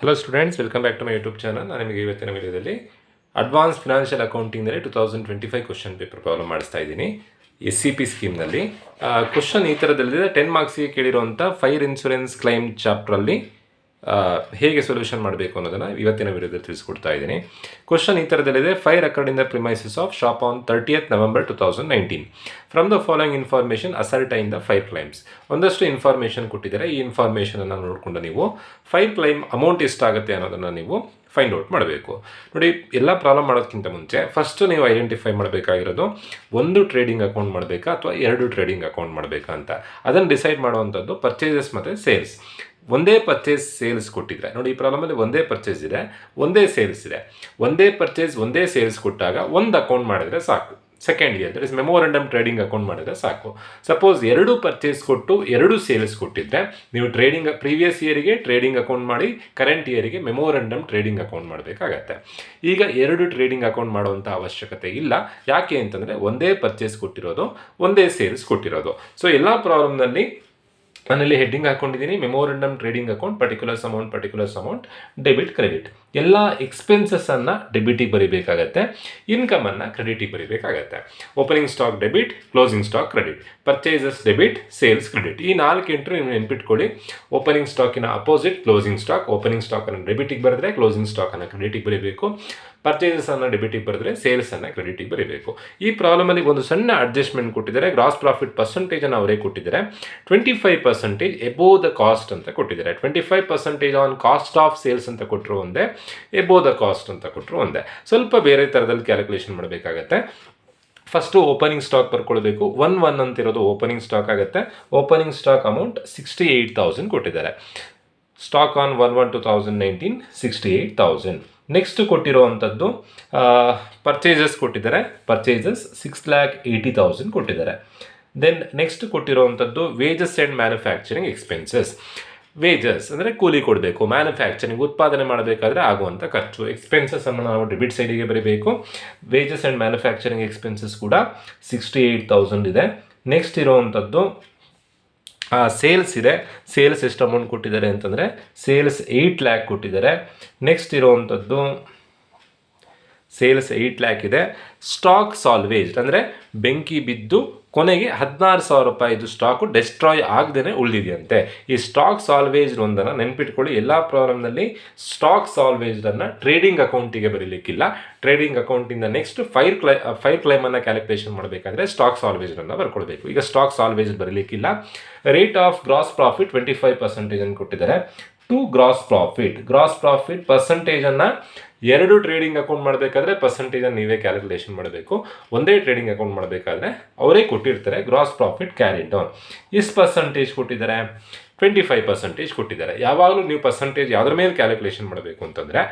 Hello students, welcome back to my YouTube channel. ನಾನು ನಿಮಗೆ ಇವತ್ತಿನ ವಿಡಿಯೋದಲ್ಲಿ ಅಡ್ವಾನ್ಸ್ ಫಿನಾನ್ಷಿಯಲ್ ಅಕೌಂಟಿಂಗಲ್ಲಿ 2025 ಕ್ವಶನ್ ಪೇಪರ್ ಪ್ರಾಬ್ಲಮ್ ಮಾಡಿಸ್ತಾ ಇದ್ದೀನಿ. SCP ಸ್ಕೀಮ್ನಲ್ಲಿ ಕ್ವಶನ್ ಈ ಥರದಲ್ಲಿದೆ. 10 ಮಾರ್ಕ್ಸಿಗೆ ಕೇಳಿರುವಂಥ ಫೈರ್ ಇನ್ಶೂರೆನ್ಸ್ ಕ್ಲೈಮ್ ಚಾಪ್ಟ್ರಲ್ಲಿ ಹೇಗೆ ಸೊಲ್ಯೂಷನ್ ಮಾಡಬೇಕು ಅನ್ನೋದನ್ನು ಇವತ್ತಿನ ವಿಡಿಯೋದಲ್ಲಿ ತಿಳಿಸ್ಕೊಡ್ತಾ ಇದ್ದೀನಿ. ಕ್ವಶನ್ ಈ ಥರದಲ್ಲಿದೆ. Fire occurred in the premises of shop on 30th November 2019. From the following information ascertain the fire claims. ಒಂದಷ್ಟು ಇನ್ಫಾರ್ಮೇಷನ್ ಕೊಟ್ಟಿದ್ದಾರೆ. ಈ ಇನ್ಫಾರ್ಮೇಷನನ್ನು ನೋಡಿಕೊಂಡು ನೀವು ಫೈರ್ ಕ್ಲೈಮ್ ಅಮೌಂಟ್ ಎಷ್ಟಾಗುತ್ತೆ ಅನ್ನೋದನ್ನು ನೀವು ಫೈಂಡ್ ಔಟ್ ಮಾಡಬೇಕು. ನೋಡಿ, ಎಲ್ಲ ಪ್ರಾಬ್ಲಮ್ ಮಾಡೋದಕ್ಕಿಂತ ಮುಂಚೆ ಫಸ್ಟ್ ನೀವು ಐಡೆಂಟಿಫೈ ಮಾಡಬೇಕಾಗಿರೋದು ಒಂದು ಟ್ರೇಡಿಂಗ್ ಅಕೌಂಟ್ ಮಾಡಬೇಕಾ ಅಥವಾ ಎರಡು ಟ್ರೇಡಿಂಗ್ ಅಕೌಂಟ್ ಮಾಡಬೇಕಾ ಅಂತ. ಅದನ್ನು ಡಿಸೈಡ್ ಮಾಡುವಂಥದ್ದು ಪರ್ಚೇಸಸ್ ಮತ್ತು ಸೇಲ್ಸ್. ಒಂದೇ ಪರ್ಚೇಸ್ ಸೇಲ್ಸ್ ಕೊಟ್ಟಿದ್ರೆ, ನೋಡಿ ಈ ಪ್ರಾಬ್ಲಮಲ್ಲಿ ಒಂದೇ ಪರ್ಚೇಸ್ ಇದೆ, ಒಂದೇ ಸೇಲ್ಸ್ ಇದೆ. ಒಂದೇ ಪರ್ಚೇಸ್ ಒಂದೇ ಸೇಲ್ಸ್ ಕೊಟ್ಟಾಗ ಒಂದು ಅಕೌಂಟ್ ಮಾಡಿದರೆ ಸಾಕು. Second year that is ಮೆಮೋರಂಡಮ್ trading account ಮಾಡಿದರೆ ಸಾಕು. ಸಪೋಸ್ ಎರಡು ಪರ್ಚೇಸ್ ಕೊಟ್ಟು ಎರಡು ಸೇಲ್ಸ್ ಕೊಟ್ಟಿದ್ದರೆ ನೀವು ಪ್ರೀವಿಯಸ್ ಇಯರಿಗೆ ಟ್ರೇಡಿಂಗ್ ಅಕೌಂಟ್ ಮಾಡಿ ಕರೆಂಟ್ ಇಯರಿಗೆ ಮೆಮೋರಂಡಮ್ ಟ್ರೇಡಿಂಗ್ ಅಕೌಂಟ್ ಮಾಡಬೇಕಾಗತ್ತೆ. ಈಗ ಎರಡು ಟ್ರೇಡಿಂಗ್ ಅಕೌಂಟ್ ಮಾಡುವಂಥ ಅವಶ್ಯಕತೆ ಇಲ್ಲ. ಯಾಕೆ ಅಂತಂದರೆ ಒಂದೇ ಪರ್ಚೇಸ್ ಕೊಟ್ಟಿರೋದು, ಒಂದೇ ಸೇಲ್ಸ್ ಕೊಟ್ಟಿರೋದು. ಸೊ ಎಲ್ಲ ಪ್ರಾಬ್ಲಮ್ನಲ್ಲಿ ನಾನಿಲ್ಲಿ ಹೆಡ್ಡಿಂಗ್ ಹಾಕೊಂಡಿದ್ದೀನಿ, memorandum trading account, particulars amount, debit credit. ಎಲ್ಲ ಎಕ್ಸ್ಪೆನ್ಸಸ್ಸನ್ನು ಡೆಬಿಟಿಗೆ ಬರೀಬೇಕಾಗತ್ತೆ, ಇನ್ಕಮನ್ನು ಕ್ರೆಡಿಟಿಗೆ ಬರೀಬೇಕಾಗತ್ತೆ. Opening stock debit, closing stock credit, purchases debit, sales credit. ಈ 4 ಎಂಟ್ರಿ ನೀವು ನೆನ್ಪಿಟ್ಕೊಳ್ಳಿ. ಓಪನಿಂಗ್ ಸ್ಟಾಕಿನ ಅಪೋಸಿಟ್ ಕ್ಲೋಸಿಂಗ್ ಸ್ಟಾಕ್. ಓಪನಿಂಗ್ ಸ್ಟಾಕನ್ನು ಡೆಬಿಟಿಗೆ ಬರೆದ್ರೆ ಕ್ಲೋಸಿಂಗ್ ಸ್ಟಾಕನ್ನು ಕ್ರೆಡಿಟಿಗೆ ಬರೀಬೇಕು. ಪರ್ಚೇಸಸ್ಸನ್ನು ಡೆಬಿಟಿಗೆ ಬರೆದ್ರೆ ಸೇಲ್ಸನ್ನು ಕ್ರೆಡಿಟಿಗೆ ಬರೀಬೇಕು. ಈ ಪ್ರಾಬ್ಲಮಲ್ಲಿ ಒಂದು ಸಣ್ಣ ಅಡ್ಜಸ್ಟ್ಮೆಂಟ್ ಕೊಟ್ಟಿದ್ದಾರೆ. ಗ್ರಾಸ್ ಪ್ರಾಫಿಟ್ ಪರ್ಸೆಂಟೇಜನ್ನು ಅವರೇ ಕೊಟ್ಟಿದ್ದಾರೆ. 25% ಎಬೋ ದ ಕಾಸ್ಟ್ ಅಂತ ಕೊಟ್ಟಿದ್ದಾರೆ. 25% ಆನ್ ಕಾಸ್ಟ್ ಆಫ್ ಸೇಲ್ಸ್ ಅಂತ ಕೊಟ್ಟರು ಒಂದೇ, ಎಬೋ ದ ಕಾಸ್ಟ್ ಅಂತ ಕೊಟ್ಟರು ಒಂದೇ. ಸ್ವಲ್ಪ ಬೇರೆ ಥರದಲ್ಲಿ ಕ್ಯಾಲ್ಕುಲೇಷನ್ ಮಾಡಬೇಕಾಗತ್ತೆ. ಫಸ್ಟು ಓಪನಿಂಗ್ ಸ್ಟಾಕ್ ಬರ್ಕೊಳ್ಬೇಕು. 1 ಅಂತಿರೋದು ಓಪನಿಂಗ್ ಸ್ಟಾಕ್ ಆಗುತ್ತೆ. ಓಪನಿಂಗ್ ಸ್ಟಾಕ್ ಅಮೌಂಟ್ 68,000 ಕೊಟ್ಟಿದ್ದಾರೆ. Stock on 1/1/2019 68,000. ನೆಕ್ಸ್ಟ್ ಕೊಟ್ಟಿರುವಂಥದ್ದು ಪರ್ಚೇಸಸ್ ಕೊಟ್ಟಿದ್ದಾರೆ. ಪರ್ಚೇಸಸ್ 6,80,000 ಕೊಟ್ಟಿದ್ದಾರೆ. ದೆನ್ ನೆಕ್ಸ್ಟ್ ಕೊಟ್ಟಿರುವಂಥದ್ದು wages and manufacturing expenses. Wages ಅಂದರೆ ಕೂಲಿ ಕೊಡಬೇಕು. ಮ್ಯಾನುಫ್ಯಾಕ್ಚರಿಂಗ್ ಉತ್ಪಾದನೆ ಮಾಡಬೇಕಾದ್ರೆ ಆಗುವಂಥ ಖರ್ಚು. ಎಕ್ಸ್ಪೆನ್ಸಸ್ಸನ್ನು ನಾವು ಡೆಬಿಟ್ ಸೈಡಿಗೆ ಬರೀಬೇಕು. ವೇಜಸ್ ಆ್ಯಂಡ್ ಮ್ಯಾನುಫ್ಯಾಕ್ಚರಿಂಗ್ ಎಕ್ಸ್ಪೆನ್ಸಸ್ ಕೂಡ 68,000 ಇದೆ. ನೆಕ್ಸ್ಟ್ ಇರುವಂಥದ್ದು ಸೇಲ್ಸ್ ಇದೆ. ಸೇಲ್ಸ್ ಎಷ್ಟು ಅಮೌಂಟ್ ಕೊಟ್ಟಿದ್ದಾರೆ ಅಂತಂದರೆ ಸೇಲ್ಸ್ 8 lakh ಕೊಟ್ಟಿದ್ದಾರೆ. ನೆಕ್ಸ್ಟ್ ಇರುವಂಥದ್ದು ಸೇಲ್ಸ್ 8 lakh ಇದೆ. ಸ್ಟಾಕ್ ಸಾಲ್ವೇಜ್ಡ್ ಅಂದರೆ ಬೆಂಕಿ ಬಿದ್ದು ಕೊನೆಗೆ 16,000 ರೂಪಾಯಿದು ಸ್ಟಾಕು ಡೆಸ್ಟ್ರಾಯ್ ಆಗದೇ ಉಳಿದಿದೆಯಂತೆ. ಈ ಸ್ಟಾಕ್ ಸಾಲ್ವೇಜ್ಡ್ ಒಂದನ್ನು ನೆನ್ಪಿಟ್ಕೊಳ್ಳಿ. ಎಲ್ಲ ಪ್ರಾಬ್ಲಮ್ನಲ್ಲಿ ಸ್ಟಾಕ್ ಸಾಲ್ವೇಜ್ಡನ್ನು ಟ್ರೇಡಿಂಗ್ ಅಕೌಂಟಿಗೆ ಬರೀಲಿಕ್ಕಿಲ್ಲ. ಟ್ರೇಡಿಂಗ್ ಅಕೌಂಟಿಂದ ನೆಕ್ಸ್ಟ್ ಫೈರ್ ಕ್ಲೈಮನ್ನು ಕ್ಯಾಲ್ಕುಲೇಷನ್ ಮಾಡಬೇಕಾದ್ರೆ ಸ್ಟಾಕ್ ಸಾಲ್ವೇಜ್ಡನ್ನು ಬರ್ಕೊಳ್ಬೇಕು. ಈಗ ಸ್ಟಾಕ್ ಸಾಲ್ವೇಜ್ಡ್ ಬರೀಲಿಕ್ಕಿಲ್ಲ. ರೇಟ್ ಆಫ್ ಗ್ರಾಸ್ ಪ್ರಾಫಿಟ್ 25% ಅನ್ನು ಕೊಟ್ಟಿದ್ದಾರೆ. ಟು ಗ್ರಾಸ್ ಪ್ರಾಫಿಟ್ ಪರ್ಸೆಂಟೇಜನ್ನು ಎರಡು ಟ್ರೇಡಿಂಗ್ ಅಕೌಂಟ್ ಮಾಡಬೇಕಾದ್ರೆ ಪರ್ಸೆಂಟೇಜನ್ನು ನೀವೇ ಕ್ಯಾಲ್ಕುಲೇಷನ್ ಮಾಡಬೇಕು. ಒಂದೇ ಟ್ರೇಡಿಂಗ್ ಅಕೌಂಟ್ ಮಾಡಬೇಕಾದ್ರೆ ಅವರೇ ಕೊಟ್ಟಿರ್ತಾರೆ ಗ್ರಾಸ್ ಪ್ರಾಫಿಟ್ ಕ್ಯಾರಿಡ್ ಡೌನ್. ಎಷ್ಟು ಪರ್ಸೆಂಟೇಜ್ ಕೊಟ್ಟಿದ್ದಾರೆ? 25% ಕೊಟ್ಟಿದ್ದಾರೆ. ಯಾವಾಗಲೂ ನೀವು ಪರ್ಸೆಂಟೇಜ್ ಯಾವುದ್ರ ಮೇಲೆ ಕ್ಯಾಲ್ಕುಲೇಷನ್ ಮಾಡಬೇಕು ಅಂತಂದರೆ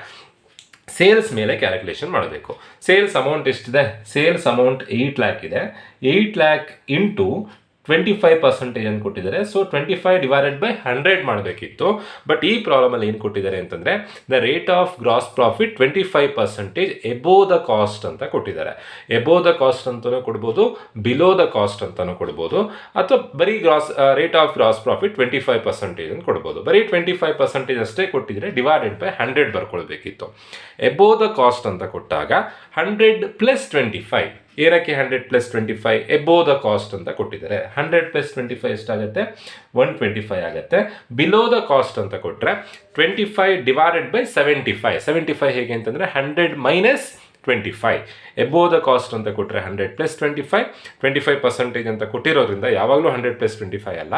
ಸೇಲ್ಸ್ ಮೇಲೆ ಕ್ಯಾಲ್ಕುಲೇಷನ್ ಮಾಡಬೇಕು. ಸೇಲ್ಸ್ ಅಮೌಂಟ್ ಎಷ್ಟಿದೆ? ಸೇಲ್ಸ್ ಅಮೌಂಟ್ 8 lakh ಇದೆ. 8 lakh ಇಂಟು 25% ಅನ್ನು ಕೊಟ್ಟಿದ್ದಾರೆ. ಸೊ 25/100 ಮಾಡಬೇಕಿತ್ತು. ಬಟ್ ಈ ಪ್ರಾಬ್ಲಮಲ್ಲಿ ಏನು ಕೊಟ್ಟಿದ್ದಾರೆ ಅಂತಂದರೆ the rate of gross profit 25% above the cost ಅಂತ ಕೊಟ್ಟಿದ್ದಾರೆ. ಎಬೋ ದ ಕಾಸ್ಟ್ ಅಂತಲೂ ಕೊಡ್ಬೋದು, ಬಿಲೋ ದ ಕಾಸ್ಟ್ ಅಂತಲೂ ಕೊಡ್ಬೋದು, ಅಥವಾ ಬರೀ ರೇಟ್ ಆಫ್ ಗ್ರಾಸ್ ಪ್ರಾಫಿಟ್ 25% ಅಂತ ಕೊಡ್ಬೋದು. ಬರೀ 25% ಅಷ್ಟೇ ಕೊಟ್ಟಿದ್ರೆ /100 ಬರ್ಕೊಳ್ಬೇಕಿತ್ತು. ಎಬೋ ದ ಕಾಸ್ಟ್ ಅಂತ ಕೊಟ್ಟಾಗ 100 + 25. ಏನಕ್ಕೆ 100 + 25? ಎಬೋ ದ ಕಾಸ್ಟ್ ಅಂತ ಕೊಟ್ಟಿದ್ದಾರೆ. 100 + 25 ಎಷ್ಟಾಗುತ್ತೆ? 125 ಆಗುತ್ತೆ. ಬಿಲೋ ದ ಕಾಸ್ಟ್ ಅಂತ ಕೊಟ್ಟರೆ 25/75. 75 ಹೇಗೆ ಅಂತಂದರೆ 100 - 25. ಎಬೋ ದ ಕಾಸ್ಟ್ ಅಂತ ಕೊಟ್ಟರೆ 100 + 25. 25% ಅಂತ ಕೊಟ್ಟಿರೋದ್ರಿಂದ ಯಾವಾಗಲೂ 100 + 25 ಅಲ್ಲ.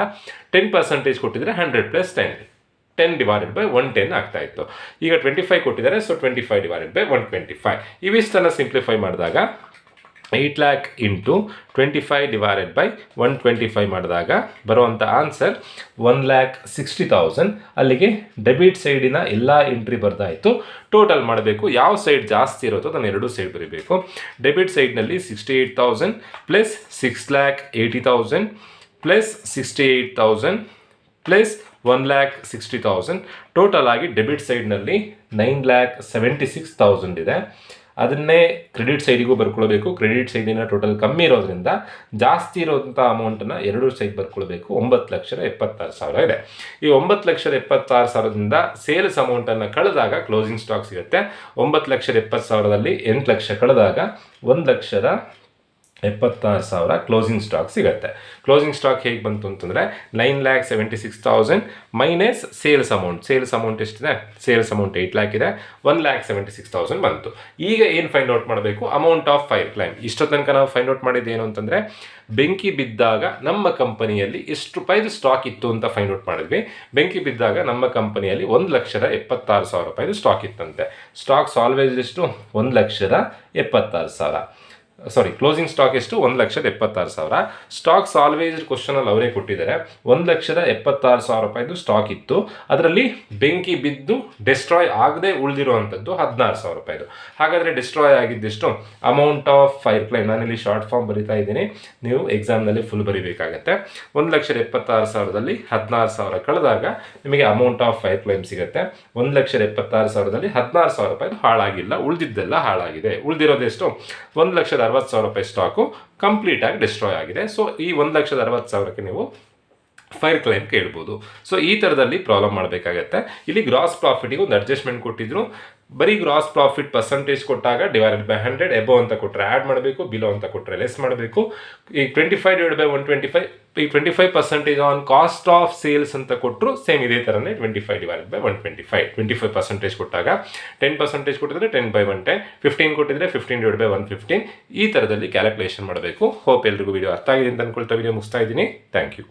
10% ಕೊಟ್ಟಿದ್ರೆ 100 + 10. 10/110 ಆಗ್ತಾ ಇತ್ತು. ಈಗ 25 ಕೊಟ್ಟಿದ್ದಾರೆ. ಸೊ 25/125. ಇವಿಷ್ಟನ್ನು ಸಿಂಪ್ಲಿಫೈ ಮಾಡಿದಾಗ 8 lakh ಇಂಟು 25/125 ಮಾಡಿದಾಗ ಬರುವಂಥ ಆನ್ಸರ್ 1,60,000. ಅಲ್ಲಿಗೆ ಡೆಬಿಟ್ ಸೈಡಿನ ಎಲ್ಲ ಎಂಟ್ರಿ ಬರ್ದಾಯಿತು. ಟೋಟಲ್ ಮಾಡಬೇಕು. ಯಾವ ಸೈಡ್ ಜಾಸ್ತಿ ಇರುತ್ತೋ ಅದನ್ನು ಎರಡೂ ಸೈಡ್ ಬರೀಬೇಕು. ಡೆಬಿಟ್ ಸೈಡ್ನಲ್ಲಿ 68,000 + 6,80,000 + 68,000 + 1,60,000. ಟೋಟಲ್ ಆಗಿ ಡೆಬಿಟ್ ಸೈಡ್ನಲ್ಲಿ 9,76,000 ಇದೆ. ಅದನ್ನೇ ಕ್ರೆಡಿಟ್ ಸೈಡಿಗೂ ಬರ್ಕೊಳ್ಬೇಕು. ಕ್ರೆಡಿಟ್ ಸೈಡಿನ ಟೋಟಲ್ ಕಮ್ಮಿ ಇರೋದ್ರಿಂದ ಜಾಸ್ತಿ ಇರೋಂಥ ಅಮೌಂಟನ್ನು ಎರಡೂ ಸೈಡ್ ಬರ್ಕೊಳ್ಬೇಕು. 9,76,000 ಇದೆ. ಈ 9,76,000ದಿಂದ ಸೇಲ್ಸ್ ಅಮೌಂಟನ್ನು ಕಳೆದಾಗ ಕ್ಲೋಸಿಂಗ್ ಸ್ಟಾಕ್ ಸಿಗುತ್ತೆ. 9,70,000ದಲ್ಲಿ 8 ಲಕ್ಷ ಕಳೆದಾಗ 1,76,000 ಕ್ಲೋಸಿಂಗ್ ಸ್ಟಾಕ್ ಸಿಗುತ್ತೆ. ಕ್ಲೋಸಿಂಗ್ ಸ್ಟಾಕ್ ಹೇಗೆ ಬಂತು ಅಂತಂದರೆ 9,76,000 ಮೈನಸ್ ಸೇಲ್ಸ್ ಅಮೌಂಟ್ ಎಷ್ಟಿದೆ? ಸೇಲ್ಸ್ ಅಮೌಂಟ್ 8 lakh ಇದೆ, 1,76,000 ಬಂತು. ಈಗ ಏನು ಫೈಂಡ್ ಔಟ್ ಮಾಡಬೇಕು? Amount of fire claim. ಇಷ್ಟೋ ತನಕ ನಾವು ಫೈಂಡ್ ಔಟ್ ಮಾಡಿದ್ದು ಏನು ಅಂತಂದರೆ ಬೆಂಕಿ ಬಿದ್ದಾಗ ನಮ್ಮ ಕಂಪನಿಯಲ್ಲಿ ಎಷ್ಟು ರೂಪಾಯಿದು ಸ್ಟಾಕ್ ಇತ್ತು ಅಂತ ಫೈಂಡ್ ಔಟ್ ಮಾಡಿದ್ವಿ. ಬೆಂಕಿ ಬಿದ್ದಾಗ ನಮ್ಮ ಕಂಪನಿಯಲ್ಲಿ 1,76,000 ರೂಪಾಯಿದು ಸ್ಟಾಕ್ ಇತ್ತಂತೆ. ಸ್ಟಾಕ್ ಸಾಲ್ವೇಜ್ ಎಷ್ಟು? 1,76,000. ಕ್ಲೋಸಿಂಗ್ ಸ್ಟಾಕ್ ಎಷ್ಟು? 1,76,000. ಸ್ಟಾಕ್ ಸಾಲ್ವೇಜ್ ಕ್ವಶನಲ್ಲಿ ಅವರೇ ಕೊಟ್ಟಿದ್ದಾರೆ. 1,76,000 ರೂಪಾಯಿದು ಸ್ಟಾಕ್ ಇತ್ತು. ಅದರಲ್ಲಿ ಬೆಂಕಿ ಬಿದ್ದು ಡಿಸ್ಟ್ರಾಯ್ ಆಗದೆ ಉಳಿದಿರುವಂಥದ್ದು 16,000 ರೂಪಾಯಿದು. ಹಾಗಾದರೆ ಡಿಸ್ಟ್ರಾಯ್ ಆಗಿದ್ದೆಷ್ಟು? Amount of fire claim. ನಾನಿಲ್ಲಿ ಶಾರ್ಟ್ ಫಾರ್ಮ್ ಬರಿತಾ ಇದ್ದೀನಿ, ನೀವು ಎಕ್ಸಾಮ್ನಲ್ಲಿ ಫುಲ್ ಬರೀಬೇಕಾಗತ್ತೆ. 1,76,000ದಲ್ಲಿ 16,000 ಕಳೆದಾಗ ನಿಮಗೆ ಅಮೌಂಟ್ ಆಫ್ ಫೈರ್ ಕ್ಲೈಮ್ ಸಿಗುತ್ತೆ. 1,76,000ದಲ್ಲಿ 16,000 ರೂಪಾಯಿದು ಹಾಳಾಗಿಲ್ಲ, ಉಳಿದಿದ್ದೆಲ್ಲ ಹಾಳಾಗಿದೆ. ಉಳಿದಿರೋದೆಷ್ಟು? 1,60,000 ರೂಪಾಯಿ ಸ್ಟಾಕು ಕಂಪ್ಲೀಟ್ ಆಗಿ ಡಿಸ್ಟ್ರಾಯ್ ಆಗಿದೆ. ಸೊ ಈ 1,60,000ಕ್ಕೆ ನೀವು ಫೈರ್ ಕ್ಲೈಮ್ ಕೇಳ್ಬೋದು. ಸೊ ಈ ಥರದಲ್ಲಿ ಪ್ರಾಬ್ಲಮ್ ಮಾಡಬೇಕಾಗತ್ತೆ. ಇಲ್ಲಿ ಗ್ರಾಸ್ ಪ್ರಾಫಿಟಿಗೆ ಒಂದು ಅಡ್ಜಸ್ಟ್ಮೆಂಟ್ ಕೊಟ್ಟಿದ್ರು. ಬರೀ ಗ್ರಾಸ್ ಪ್ರಾಫಿಟ್ ಪರ್ಸೆಂಟೇಜ್ ಕೊಟ್ಟಾಗ /100 ಎಬೋ ಅಂತ ಕೊಟ್ಟರೆ ಆ್ಯಡ್ ಮಾಡಬೇಕು, ಬಿಲೋ ಅಂತ ಕೊಟ್ಟರೆ ಲೆಸ್ ಮಾಡಬೇಕು. ಈ 25/125 ಈ 25% ಆನ್ ಕಾಸ್ಟ್ ಆಫ್ ಸೇಲ್ಸ್ ಅಂತ ಕೊಟ್ಟರು ಸೇಮ್ ಇದೇ ಥರನೇ 25/125. 25% ಕೊಟ್ಟಾಗ 10% ಕೊಟ್ಟಿದ್ರೆ 10/110, 15 ಕೊಟ್ಟಿದ್ರೆ 15/115. ಈ ಥರದಲ್ಲಿ ಕ್ಯಾಲ್ಕುಲೇಷನ್ ಮಾಡಬೇಕು. ಹೋಪ್ ಎಲ್ರಿಗೂ ವಿಡಿಯೋ ಅರ್ಥ ಆಗಿದೆ ಅಂತ ಅಂದ್ಕೊಳ್ತಾ ವಿಡಿಯೋ ಮುಗಿಸ್ತಾ ಇದ್ದೀನಿ. Thank you.